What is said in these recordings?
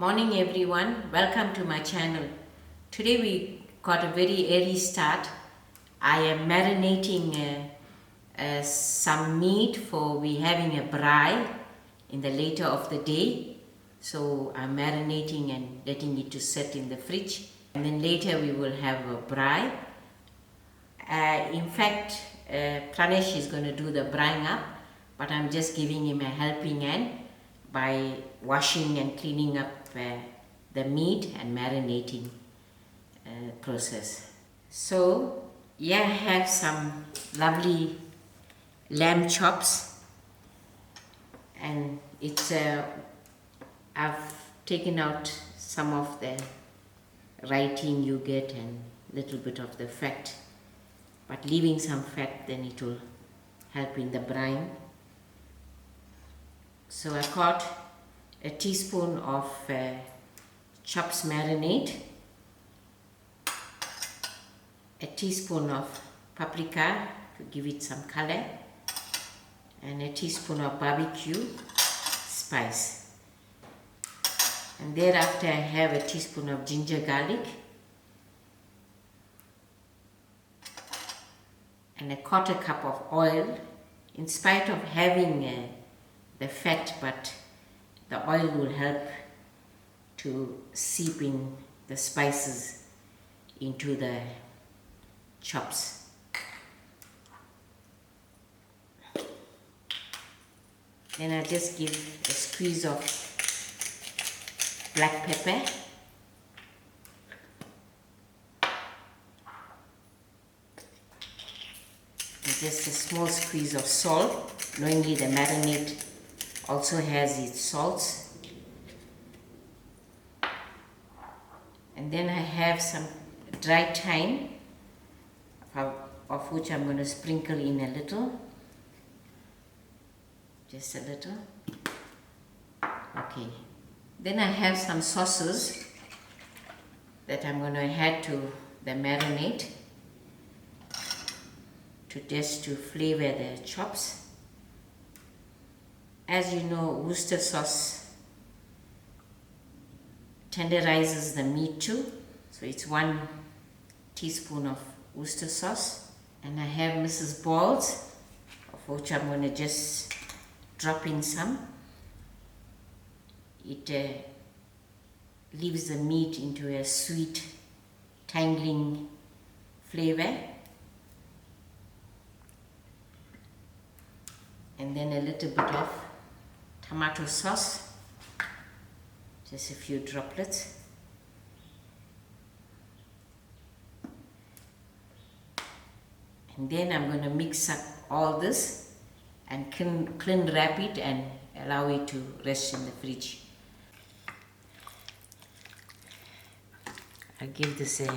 Morning everyone, welcome to my channel. Today we got a very early start. I am marinating some meat for we having a braai in the later of the day. So I'm marinating and letting it to set in the fridge, and then later we will have a braai. In fact, Pranesh is going to do the braaiing up, but I'm just giving him a helping hand by washing and cleaning up the meat and marinating process. So yeah, I have some lovely lamb chops, and it's I've taken out some of the writing you get and little bit of the fat, but leaving some fat, then it will help in the brine. So I got a teaspoon of chops marinade, a teaspoon of paprika to give it some color, and a teaspoon of barbecue spice. And thereafter I have a teaspoon of ginger garlic and a quarter cup of oil, in spite of having the fat, but the oil will help to seep in the spices into the chops. Then I just give a squeeze of black pepper, and just a small squeeze of salt. Knowingly the marinade also has its salts. And then I have some dry thyme, of which I'm going to sprinkle in a little, just a little. Okay. Then I have some sauces that I'm going to add to the marinade to flavor the chops. As you know, Worcestershire sauce tenderizes the meat too. So it's 1 teaspoon of Worcestershire sauce. And I have Mrs. Balls, of which I'm going to just drop in some. It leaves the meat into a sweet, tangling flavor. And then a little bit of tomato sauce, just a few droplets. And then I'm going to mix up all this and clean wrap it and allow it to rest in the fridge. I'll give this a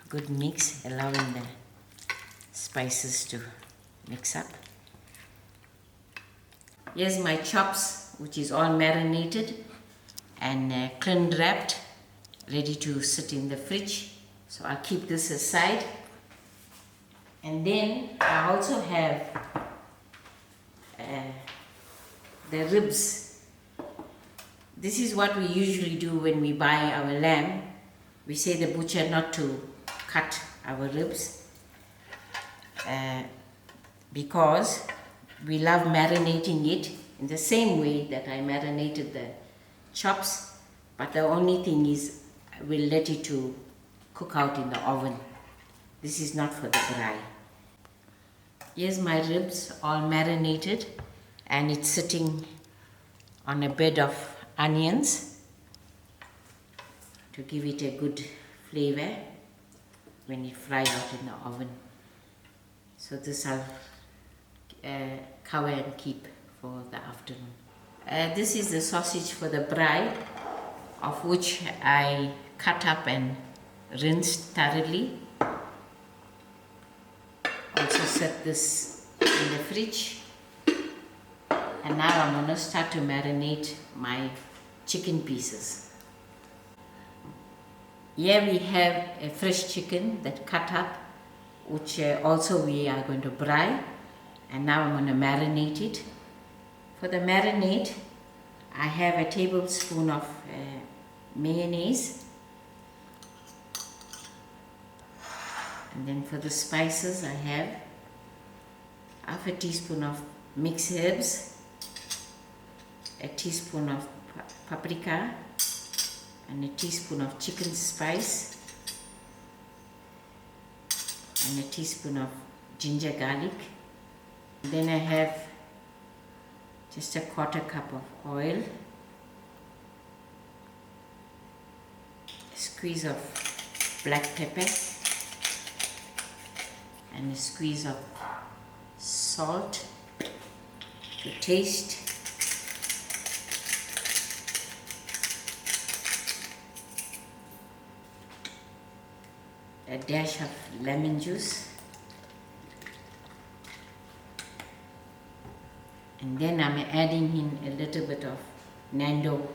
good mix, allowing the spices to mix up. Here's my chops, which is all marinated and clean wrapped, ready to sit in the fridge. So I'll keep this aside. And then I also have the ribs. This is what we usually do when we buy our lamb. We say the butcher not to cut our ribs because we love marinating it in the same way that I marinated the chops, but the only thing is we'll let it to cook out in the oven. This is not for the braai. Here's my ribs all marinated, and it's sitting on a bed of onions to give it a good flavor when it fries out in the oven. So this I'll cover and keep for the afternoon. This is the sausage for the braai, of which I cut up and rinsed thoroughly. Also set this in the fridge, and now I'm going to start to marinate my chicken pieces. Here we have a fresh chicken that cut up, which also we are going to braai. And now I'm going to marinate it. For the marinade, I have a tablespoon of mayonnaise, and then for the spices I have half a teaspoon of mixed herbs, a teaspoon of paprika, and a teaspoon of chicken spice, and a teaspoon of ginger garlic. Then I have just a quarter cup of oil, a squeeze of black pepper, and a squeeze of salt to taste. A dash of lemon juice, and then I'm adding in a little bit of Nandos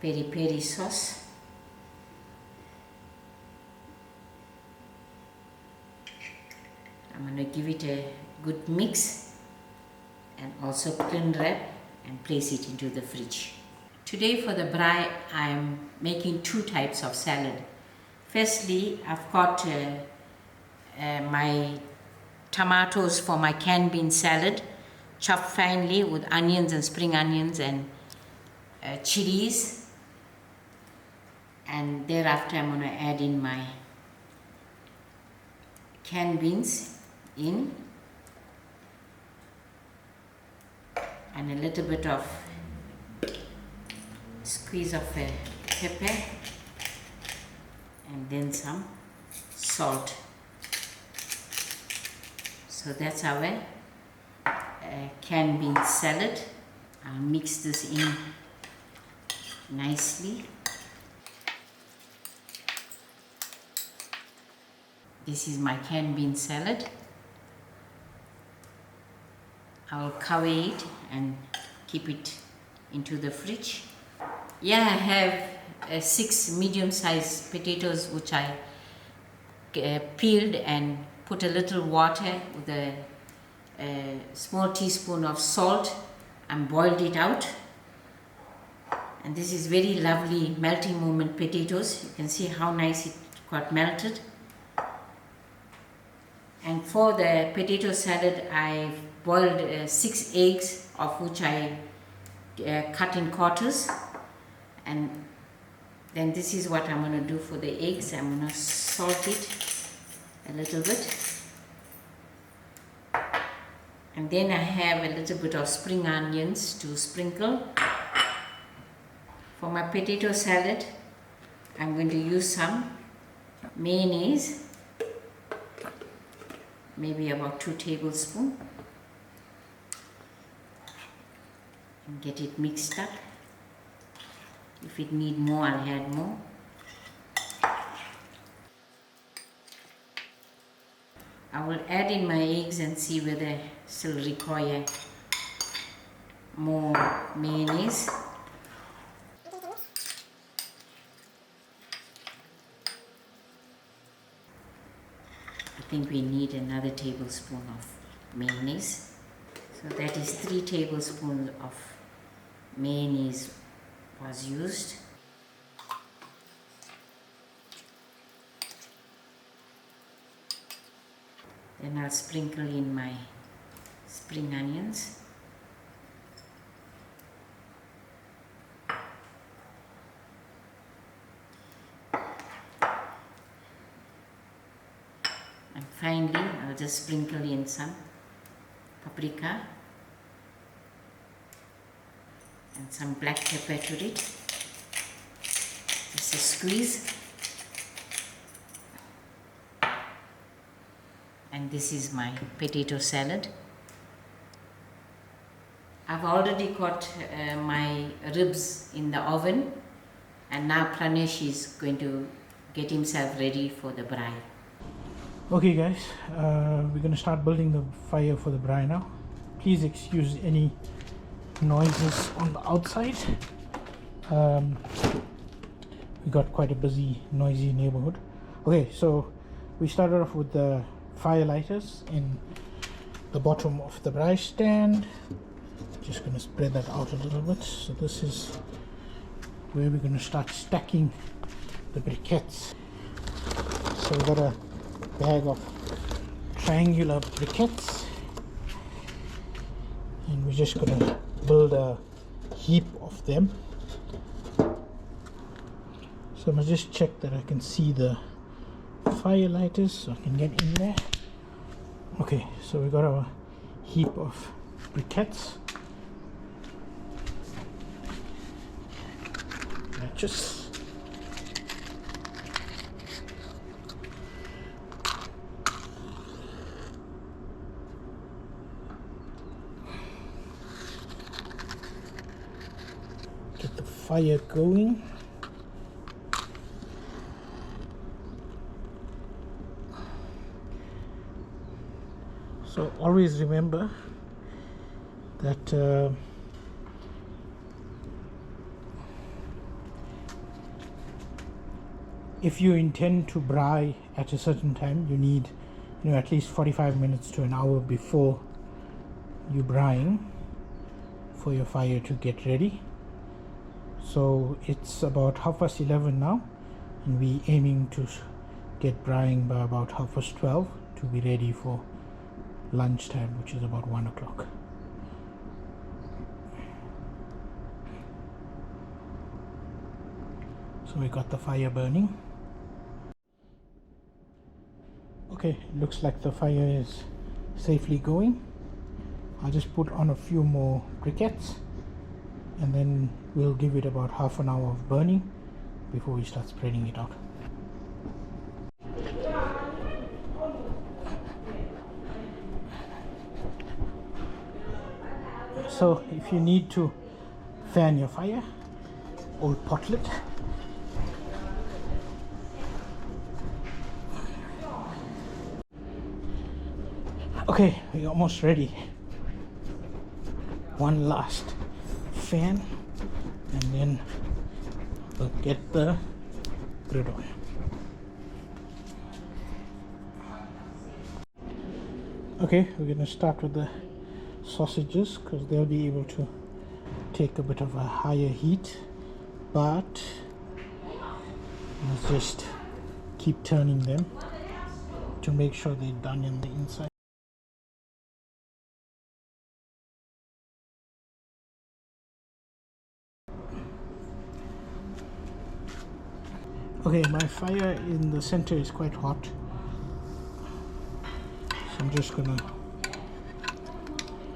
Medium Peri sauce. I'm going to give it a good mix and also cling wrap and place it into the fridge. Today for the braai I am making two types of salad. Firstly, I've got my tomatoes for my canned bean salad, chopped finely with onions and spring onions and chilies. And thereafter I'm going to add in my canned beans in, and a little bit of squeeze of pepper, and then some salt. So that's our canned bean salad. I'll mix this in nicely. This is my canned bean salad. I will cover it and keep it into the fridge. Yeah, I have 6 medium-sized potatoes which I peeled and put a little water with a small teaspoon of salt and boiled it out. And this is very lovely melting moment potatoes. You can see how nice it got melted. And for the potato salad, I boiled 6 eggs, of which I cut in quarters. And then this is what I'm going to do for the eggs. I'm going to salt it a little bit. And then I have a little bit of spring onions to sprinkle. For my potato salad, I'm going to use some mayonnaise, maybe about 2 tablespoons, and get it mixed up. If it needs more, I'll add more. I will add in my eggs and see whether I still require more mayonnaise. I think we need another tablespoon of mayonnaise. So that is 3 tablespoons of mayonnaise was used. Then I'll sprinkle in my spring onions. And finally, I'll just sprinkle in some paprika and some black pepper to it. Just a squeeze. And this is my potato salad. I've already got my ribs in the oven, and now Pranesh is going to get himself ready for the braai. Okay guys, we're going to start building the fire for the braai now. Please excuse any noises on the outside. We got quite a busy, noisy neighborhood. Okay, so we started off with the fire lighters in the bottom of the braai stand. Just going to spread that out a little bit. So this is where we're going to start stacking the briquettes. So we've got a bag of triangular briquettes, and we're just going to build a heap of them. So I'm going to just check that I can see the fire lighters so I can get in there. Okay, so we got our heap of briquettes. Just get the fire going. So always remember that if you intend to braai at a certain time, you need at least 45 minutes to an hour before you braaiing for your fire to get ready. So it's about 11:30 now, and we aiming to get braaiing by about 12:30 to be ready for lunchtime, which is about 1 o'clock. So we got the fire burning. Okay, looks like the fire is safely going. I'll just put on a few more briquettes, and then we'll give it about half an hour of burning before we start spreading it out. So if you need to fan your fire, old potlet. Okay, we're almost ready. One last fan, and then we'll get the grid on. Okay, we're going to start with the sausages because they'll be able to take a bit of a higher heat, but let's just keep turning them to make sure they're done in the inside. Okay, my fire in the center is quite hot, so I'm just gonna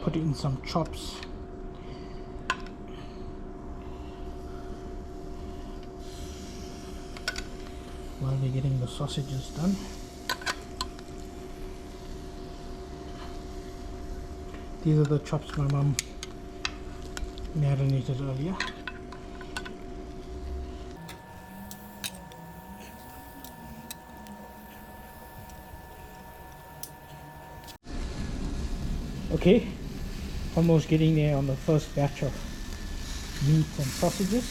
put in some chops. While we're getting the sausages done. These are the chops my mom marinated earlier. Okay, almost getting there on the first batch of meat and sausages,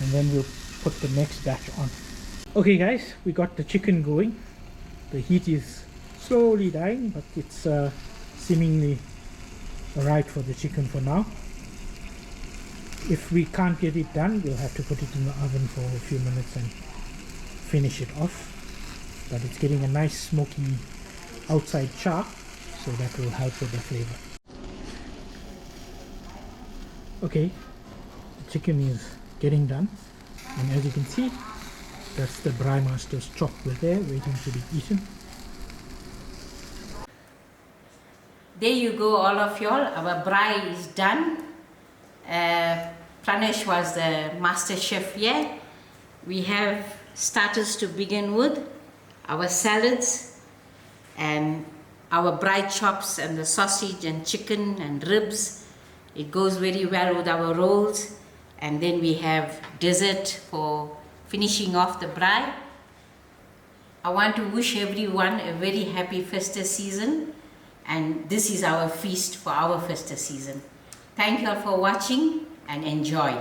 and then we'll put the next batch on. Okay guys, we got the chicken going. The heat is slowly dying, but it's seemingly alright for the chicken for now. If we can't get it done, we'll have to put it in the oven for a few minutes and finish it off. But it's getting a nice smoky outside char, so that will help with the flavor. Okay, the chicken is getting done, and as you can see, that's the Braai Master's chop with there waiting to be eaten. There you go, all of y'all. Our braai is done. Pranesh was the master chef here. We have starters to begin with, our salads, and our braai chops, and the sausage and chicken and ribs. It goes very well with our rolls. And then we have dessert for finishing off the braai. I want to wish everyone a very happy festive season, and this is our feast for our festive season. Thank you all for watching and enjoy.